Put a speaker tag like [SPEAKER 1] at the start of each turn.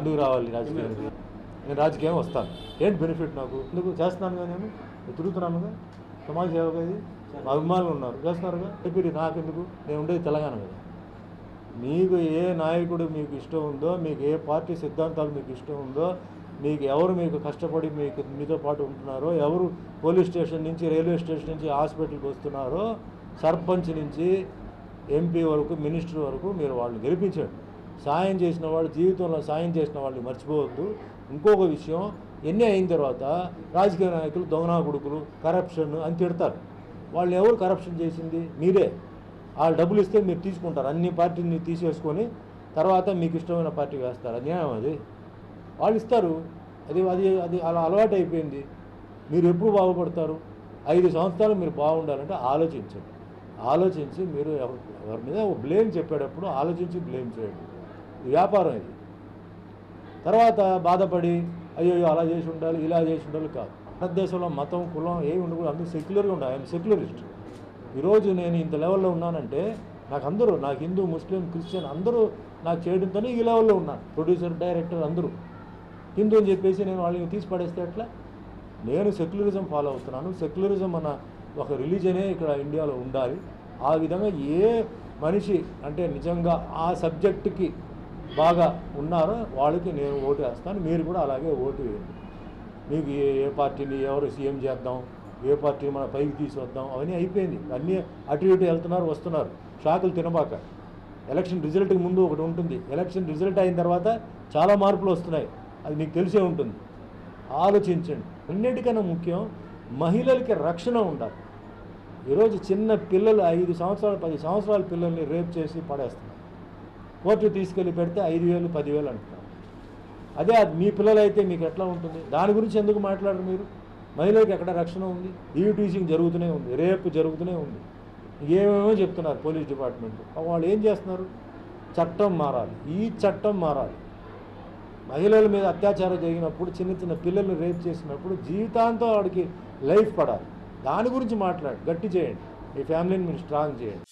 [SPEAKER 1] ఎందుకు రావాలి రాజకీయానికి? నేను రాజకీయం వస్తాను, ఏంటి బెనిఫిట్ నాకు? ఎందుకు చేస్తున్నానుగా, నేను తిరుగుతున్నానుగా, సమాజ సేవగా, ఇది అభిమానులు ఉన్నారు చేస్తున్నారుగా, చెప్పి నాకెందుకు? నేను ఉండేది తెలంగాణ కదా. మీకు ఏ నాయకుడు మీకు ఇష్టం ఉందో, మీకు ఏ పార్టీ సిద్ధాంతాలు మీకు ఇష్టం ఉందో, మీకు ఎవరు మీకు కష్టపడి మీతో పాటు ఉంటున్నారో, ఎవరు పోలీస్ స్టేషన్ నుంచి, రైల్వే స్టేషన్ నుంచి హాస్పిటల్కి వస్తున్నారో, సర్పంచ్ నుంచి ఎంపీ వరకు, మినిస్టర్ వరకు మీరు వాళ్ళని గెలిపించండి. సాయం చేసిన వాళ్ళు, జీవితంలో సాయం చేసిన వాళ్ళని మర్చిపోవద్దు. ఇంకొక విషయం, ఎన్ని అయిన తర్వాత రాజకీయ నాయకులు దొంగనా కొడుకులు, కరప్షన్ అని తిడతారు. వాళ్ళు ఎవరు కరప్షన్ చేసింది? మీరే. వాళ్ళు డబ్బులు ఇస్తే మీరు తీసుకుంటారు, అన్ని పార్టీని తీసేసుకొని తర్వాత మీకు ఇష్టమైన పార్టీ వేస్తారు. అన్యాయం అది. వాళ్ళు ఇస్తారు, అది అది అది అలా అలవాటు అయిపోయింది. మీరు ఎప్పుడు బాగుపడతారు? 5 సంవత్సరాలు మీరు బాగుండాలంటే ఆలోచించండి. ఆలోచించి మీరు ఎవరి మీద బ్లేమ్ చెప్పేటప్పుడు ఆలోచించి బ్లేమ్ చేయండి. వ్యాపారం ఇది. తర్వాత బాధపడి అయ్యో అలా చేసి ఉండాలి, ఇలా చేసి ఉండాలి కాదు. భారతదేశంలో మతం, కులం ఏమి ఉండకూడదు, అందరూ సెక్యులర్గా ఉండాలి. I'm secularist. ఈరోజు నేను ఇంత లెవెల్లో ఉన్నానంటే నాకు హిందూ, ముస్లిం, క్రిస్టియన్ అందరూ నాకు చేయడంతోనే ఈ లెవెల్లో ఉన్నాను. ప్రొడ్యూసర్, డైరెక్టర్ అందరూ హిందూ అని చెప్పేసి నేను వాళ్ళని తీసి పడేస్తే ఎట్లా? నేను సెక్యులరిజం ఫాలో అవుతున్నాను. సెక్యులరిజం అన్న ఒక రిలీజనే ఇక్కడ ఇండియాలో ఉండాలి. ఆ విధంగా ఏ మనిషి అంటే నిజంగా ఆ సబ్జెక్టుకి బాగా ఉన్నారో వాళ్ళకి నేను ఓటు వేస్తాను. మీరు కూడా అలాగే ఓటు వేయండి. మీకు ఏ పార్టీని ఎవరు సీఎం చేద్దాం, ఏ పార్టీని మన పైకి తీసుకొద్దాం, అవన్నీ అయిపోయింది. అన్నీ అటు ఇటు వెళ్తున్నారు, వస్తున్నారు. షాకులు తినబాక. ఎలక్షన్ రిజల్ట్కి ముందు ఒకటి ఉంటుంది, ఎలక్షన్ రిజల్ట్ అయిన తర్వాత చాలా మార్పులు వస్తున్నాయి. అది మీకు తెలిసే ఉంటుంది. ఆలోచించండి. అన్నిటికన్నా ముఖ్యం మహిళలకి రక్షణ ఉండాలి. ఈరోజు చిన్న పిల్లలు 5 సంవత్సరాలు 10 సంవత్సరాల పిల్లల్ని రేప్ చేసి పడేస్తున్నారు. కోర్టు తీసుకెళ్ళి పెడితే 5,000 10,000 అంటున్నారు. అదే మీ పిల్లలైతే మీకు ఎట్లా ఉంటుంది? దాని గురించి ఎందుకు మాట్లాడరు మీరు? మహిళలకు ఎక్కడ రక్షణ ఉంది? ఈవ్టీజింగ్ జరుగుతూనే ఉంది, రేపు జరుగుతూనే ఉంది. ఏమేమో చెప్తున్నారు పోలీస్ డిపార్ట్మెంట్. వాళ్ళు ఏం చేస్తున్నారు? చట్టం మారాలి, ఈ చట్టం మారాలి. మహిళల మీద అత్యాచారం జరిగినప్పుడు, చిన్న చిన్న పిల్లల్ని రేప్ చేసినప్పుడు జీవితాంతం వాడికి లైఫ్ పడాలి. దాని గురించి మాట్లాడి గట్టి చేయండి. మీ ఫ్యామిలీని మీరు స్ట్రాంగ్ చేయండి.